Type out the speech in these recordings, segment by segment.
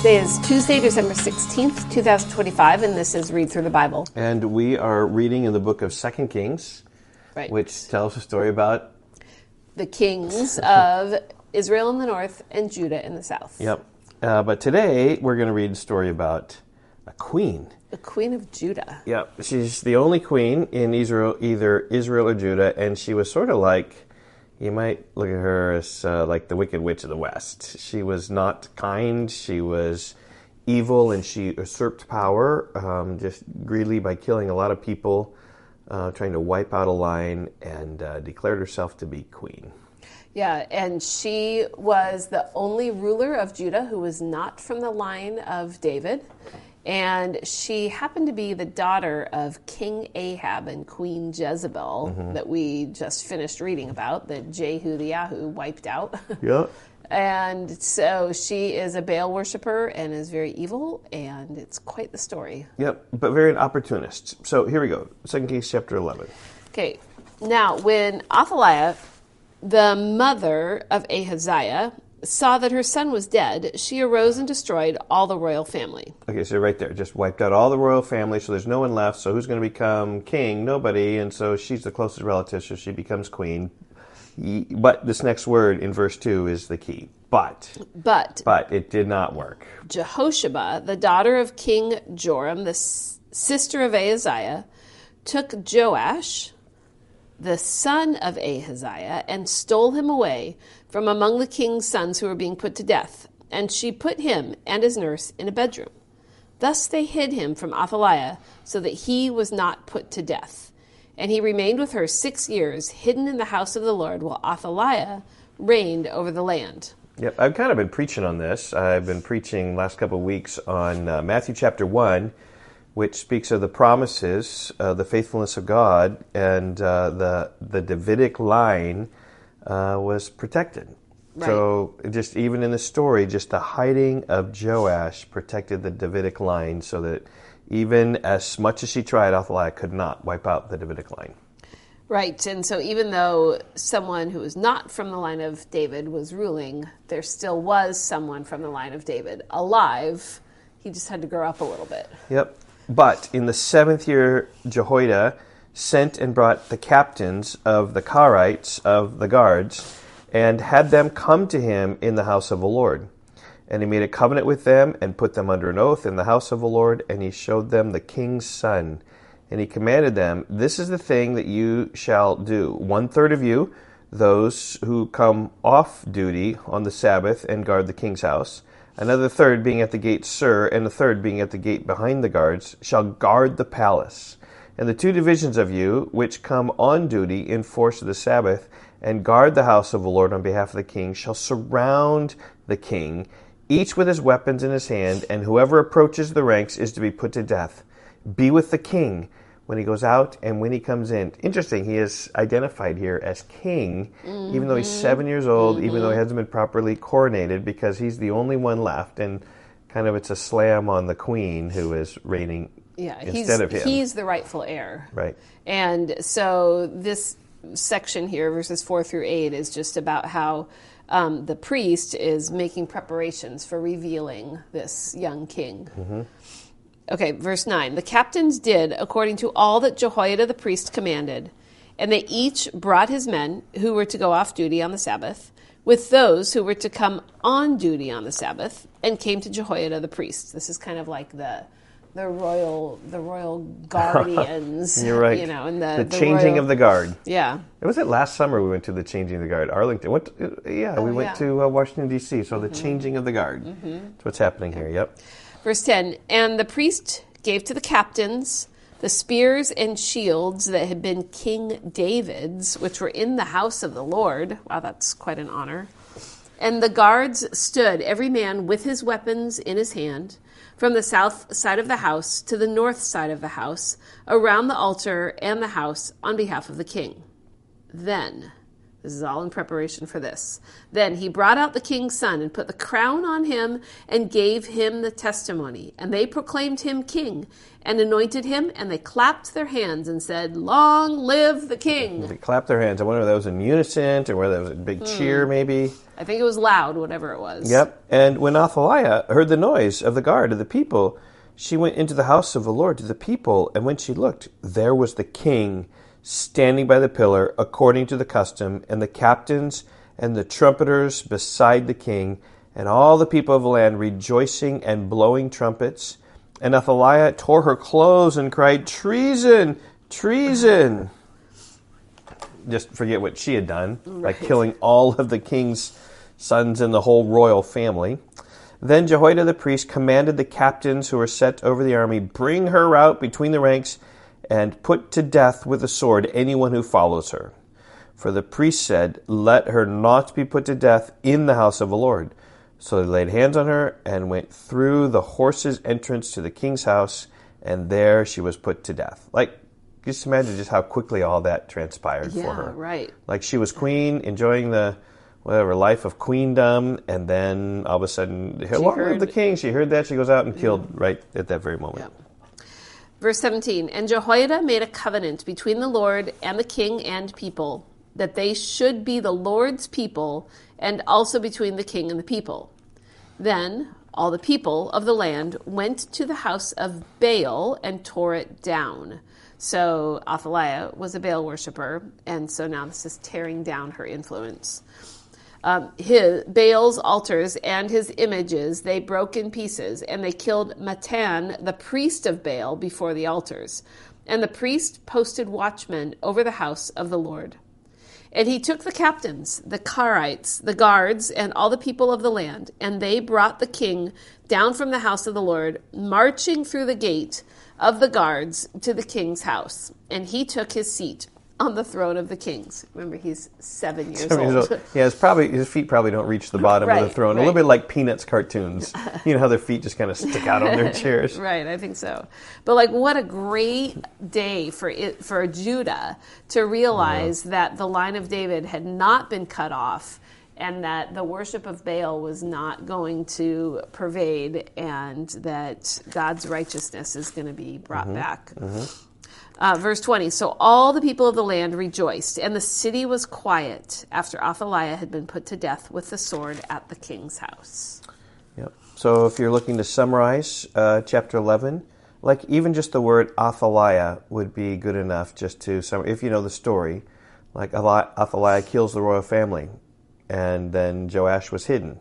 Today is Tuesday, December 16th, 2025, and this is Read Through the Bible. And we are reading in the book of 2 Kings, Right. which tells a story about the kings of Israel in the north and Judah in the south. Yep. But today we're going to read a story about a queen. The queen of Judah. Yep. She's the only queen in Israel, either Israel or Judah, and she was sort of like, you might look at her as like the Wicked Witch of the West. She was not kind. She was evil, and she usurped power just greedily by killing a lot of people, trying to wipe out a line, and declared herself to be queen. Yeah, and she was the only ruler of Judah who was not from the line of David. And she happened to be the daughter of King Ahab and Queen Jezebel that we just finished reading about, that Jehu the Yahoo wiped out. Yep. And so she is a Baal worshiper and is very evil, and it's quite the story. Yep, but very an opportunist. So here we go, 2 Kings chapter 11. Okay, now when Athaliah, the mother of Ahaziah, saw that her son was dead, she arose and destroyed all the royal family. Okay, so right there, just wiped out all the royal family, so there's no one left, so who's going to become king? Nobody, and so she's the closest relative, so she becomes queen. But this next word in verse 2 is the key. But it did not work. Jehosheba, the daughter of King Joram, the sister of Ahaziah, took Joash, the son of Ahaziah, and stole him away from among the king's sons who were being put to death. And she put him and his nurse in a bedroom. Thus they hid him from Athaliah, so that he was not put to death. And he remained with her 6 years, hidden in the house of the Lord, while Athaliah reigned over the land. Yep, I've kind of been preaching on this. I've been preaching last couple of weeks on Matthew chapter 1, which speaks of the promises, the faithfulness of God, and the Davidic line was protected. Right. So just even in the story, just the hiding of Joash protected the Davidic line, so that even as much as she tried, Athaliah could not wipe out the Davidic line. Right, and so even though someone who was not from the line of David was ruling, there still was someone from the line of David alive. He just had to grow up a little bit. Yep. But in the 7th year, Jehoiada sent and brought the captains of the Karites of the guards, and had them come to him in the house of the Lord. And he made a covenant with them, and put them under an oath in the house of the Lord, and he showed them the king's son. And he commanded them, "This is the thing that you shall do. 1/3 of you, those who come off duty on the Sabbath and guard the king's house, another third being at the gate Sur, and a third being at the gate behind the guards, shall guard the palace. And the 2 divisions of you, which come on duty in force of the Sabbath, and guard the house of the Lord on behalf of the king, shall surround the king, each with his weapons in his hand, and whoever approaches the ranks is to be put to death. Be with the king when he goes out and when he comes in." Interesting, he is identified here as king, even though he's 7 years old, even though he hasn't been properly coronated, because he's the only one left, and kind of it's a slam on the queen who is reigning instead of him. He's the rightful heir. Right. And so this section here, verses 4 through 8, is just about how the priest is making preparations for revealing this young king. Okay, verse 9. The captains did according to all that Jehoiada the priest commanded, and they each brought his men who were to go off duty on the Sabbath, with those who were to come on duty on the Sabbath, and came to Jehoiada the priest. This is kind of like the royal guardians. You're right. You know, and the changing of the guard. Yeah. Was it last summer we went to the changing of the guard? Arlington. We went to Washington, D.C., so the changing of the guard. That's what's happening here, yep. Verse 10, and the priest gave to the captains the spears and shields that had been King David's, which were in the house of the Lord. Wow, that's quite an honor. And the guards stood, every man with his weapons in his hand, from the south side of the house to the north side of the house, around the altar and the house on behalf of the king. Then This is all in preparation for this. Then he brought out the king's son and put the crown on him and gave him the testimony. And they proclaimed him king and anointed him, and they clapped their hands and said, "Long live the king." They clapped their hands. I wonder if that was in unison or whether that was a big cheer, maybe. I think it was loud, whatever it was. Yep. And when Athaliah heard the noise of the guard of the people, she went into the house of the Lord to the people, and when she looked, there was the king standing by the pillar, according to the custom, and the captains and the trumpeters beside the king, and all the people of the land rejoicing and blowing trumpets. And Athaliah tore her clothes and cried, "Treason! Treason!" Just forget what she had done by killing all of the king's sons and the whole royal family. Then Jehoiada the priest commanded the captains who were set over the army, "Bring her out between the ranks and put to death with the sword anyone who follows her." For the priest said, "Let her not be put to death in the house of the Lord." So they laid hands on her and went through the horses' entrance to the king's house, and there she was put to death. Like, just imagine just how quickly all that transpired for her. Yeah, right. Like, she was queen, enjoying the life of queendom, and then all of a sudden, long live the king. She heard that, she goes out and killed right at that very moment. Yeah. Verse 17, and Jehoiada made a covenant between the Lord and the king and people, that they should be the Lord's people, and also between the king and the people. Then all the people of the land went to the house of Baal and tore it down. So Athaliah was a Baal worshiper, and so now this is tearing down her influence. Baal's altars and his images they broke in pieces, and they killed Matan, the priest of Baal, before the altars. And the priest posted watchmen over the house of the Lord. And he took the captains, the Karites, the guards, and all the people of the land, and they brought the king down from the house of the Lord, marching through the gate of the guards to the king's house. And he took his seat on the throne of the kings. Remember, he's 7 years old. Yeah, his feet probably don't reach the bottom of the throne. Right. A little bit like Peanuts cartoons. You know how their feet just kind of stick out on their chairs. Right, I think so. But like, what a great day for Judah to realize that the line of David had not been cut off, and that the worship of Baal was not going to pervade, and that God's righteousness is going to be brought back. Verse 20, so all the people of the land rejoiced, and the city was quiet after Athaliah had been put to death with the sword at the king's house. Yep. So if you're looking to summarize chapter 11, like even just the word Athaliah would be good enough just to summarize. If you know the story, like Athaliah kills the royal family, and then Joash was hidden.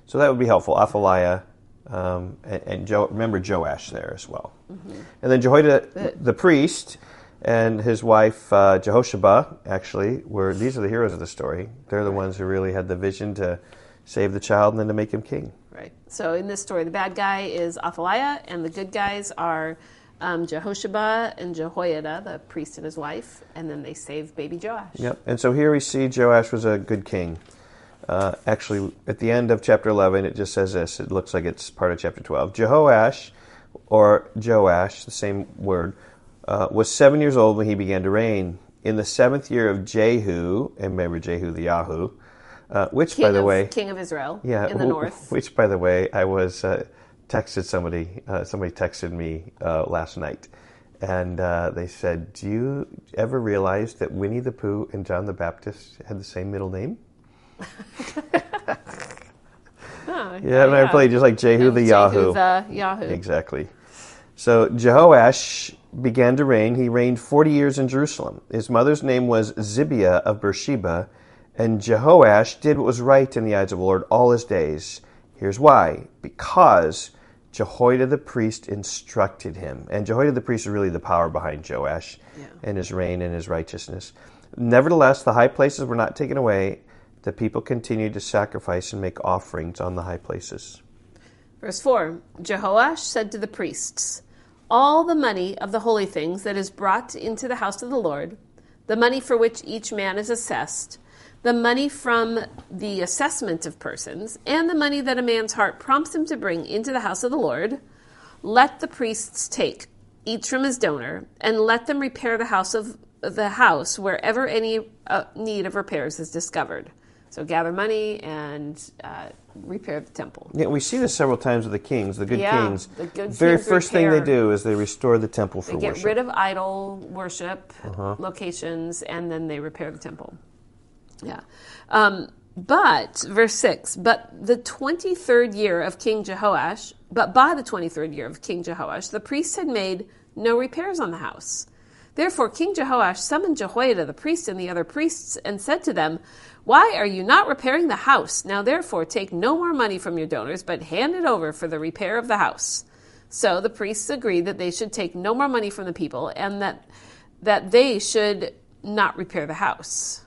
So that would be helpful. Athaliah, remember Joash there as well. And then Jehoiada, the priest, and his wife Jehoshaphat, actually, these are the heroes of the story. They're the ones who really had the vision to save the child and then to make him king. Right. So in this story, the bad guy is Athaliah, and the good guys are Jehoshaphat and Jehoiada, the priest and his wife, and then they save baby Joash. Yep. And so here we see Joash was a good king. Actually, at the end of chapter 11, it just says this. It looks like it's part of chapter 12. Jehoash, or Joash, the same word, was 7 years old when he began to reign. In the 7th year of Jehu, and remember Jehu the Yahoo, which, by the way... King of Israel, in the north. Which, by the way, I was texted somebody texted me last night, and they said, do you ever realize that Winnie the Pooh and John the Baptist had the same middle name? And I played just like Jehu the Yahoo. Exactly. So Jehoash began to reign. He reigned 40 years in Jerusalem. His mother's name was Zibiah of Beersheba, and Jehoash did what was right in the eyes of the Lord all his days. Here's why. Because Jehoiada the priest instructed him. And Jehoiada the priest is really the power behind Joash and his reign and his righteousness. Nevertheless, the high places were not taken away. The people continued to sacrifice and make offerings on the high places. Verse 4, Jehoash said to the priests, all the money of the holy things that is brought into the house of the Lord, the money for which each man is assessed, the money from the assessment of persons, and the money that a man's heart prompts him to bring into the house of the Lord, let the priests take, each from his donor, and let them repair the house of the house wherever any need of repairs is discovered. So gather money and repair the temple. Yeah, we see this several times with the kings, the good kings. The good very kings first thing they do is they restore the temple for They get worship. rid of idol worship locations, and then they repair the temple. Yeah. But, verse 6, but by the 23rd year of King Jehoash, the priests had made no repairs on the house. Therefore King Jehoash summoned Jehoiada the priest and the other priests and said to them, "Why are you not repairing the house? Now therefore take no more money from your donors, but hand it over for the repair of the house." So the priests agreed that they should take no more money from the people, and that they should not repair the house.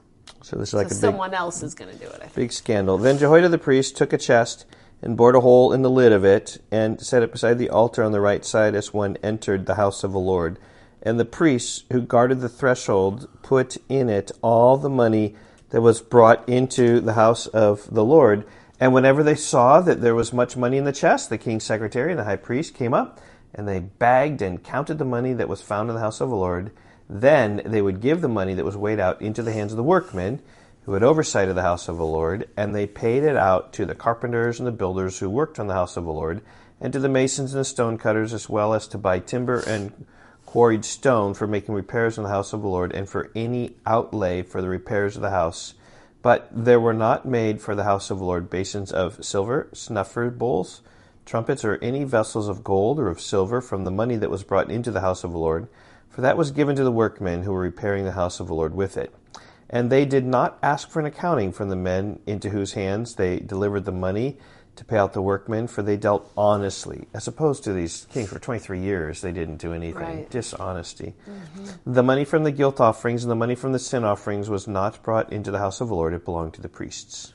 So this is like Someone else is going to do it, I think. big scandal. Then Jehoiada the priest took a chest and bored a hole in the lid of it and set it beside the altar on the right side as one entered the house of the Lord. And the priests who guarded the threshold put in it all the money that was brought into the house of the Lord. And whenever they saw that there was much money in the chest, the king's secretary and the high priest came up, and they bagged and counted the money that was found in the house of the Lord. Then they would give the money that was weighed out into the hands of the workmen who had oversight of the house of the Lord, and they paid it out to the carpenters and the builders who worked on the house of the Lord, and to the masons and the stone cutters, as well as to buy timber and quarried stone for making repairs in the house of the Lord, and for any outlay for the repairs of the house. But there were not made for the house of the Lord basins of silver, snuffer bowls, trumpets, or any vessels of gold or of silver from the money that was brought into the house of the Lord, for that was given to the workmen who were repairing the house of the Lord with it. And they did not ask for an accounting from the men into whose hands they delivered the money to pay out the workmen, for they dealt honestly. As opposed to these kings for 23 years, they didn't do anything. Right. Dishonesty. Mm-hmm. The money from the guilt offerings and the money from the sin offerings was not brought into the house of the Lord. It belonged to the priests.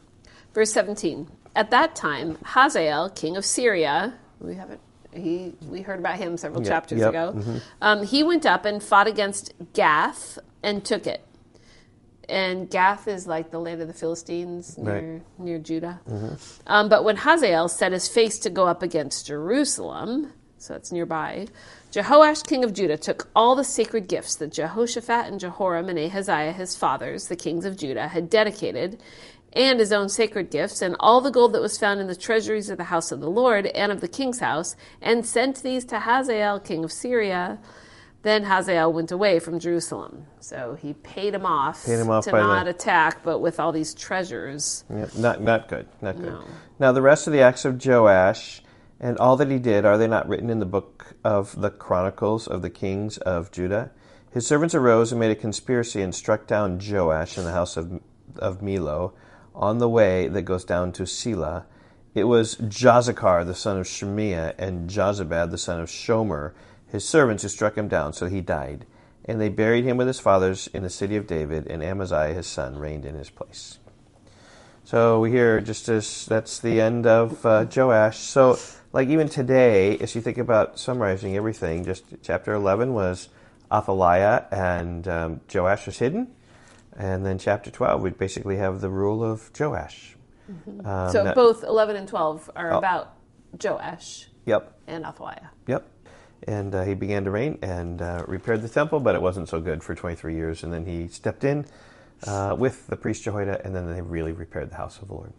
Verse 17. At that time, Hazael, king of Syria, we heard about him several chapters ago. Mm-hmm. He went up and fought against Gath and took it. And Gath is like the land of the Philistines near Judah. Mm-hmm. But when Hazael set his face to go up against Jerusalem, so it's nearby, Jehoash, king of Judah, took all the sacred gifts that Jehoshaphat and Jehoram and Ahaziah, his fathers, the kings of Judah, had dedicated, and his own sacred gifts, and all the gold that was found in the treasuries of the house of the Lord and of the king's house, and sent these to Hazael, king of Syria. Then Hazael went away from Jerusalem. So he paid him off to not attack, but with all these treasures. Yeah, not good. Not good. No. Now the rest of the acts of Joash and all that he did, are they not written in the book of the Chronicles of the kings of Judah? His servants arose and made a conspiracy and struck down Joash in the house of Millo, on the way that goes down to Selah. It was Jozachar, the son of Shemiah, and Jozabad, the son of Shomer, his servants, who struck him down, so he died. And they buried him with his fathers in the city of David, and Amaziah, his son, reigned in his place. So we hear that's the end of Joash. So, like even today, as you think about summarizing everything, just chapter 11 was Athaliah, and Joash was hidden. And then chapter 12, we basically have the rule of Joash. Mm-hmm. So both 11 and 12 are about Joash and Athaliah. Yep. And he began to reign and repaired the temple, but it wasn't so good for 23 years. And then he stepped in with the priest Jehoiada, and then they really repaired the house of the Lord.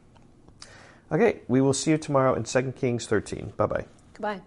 Okay, we will see you tomorrow in 2 Kings 13. Bye-bye. Goodbye.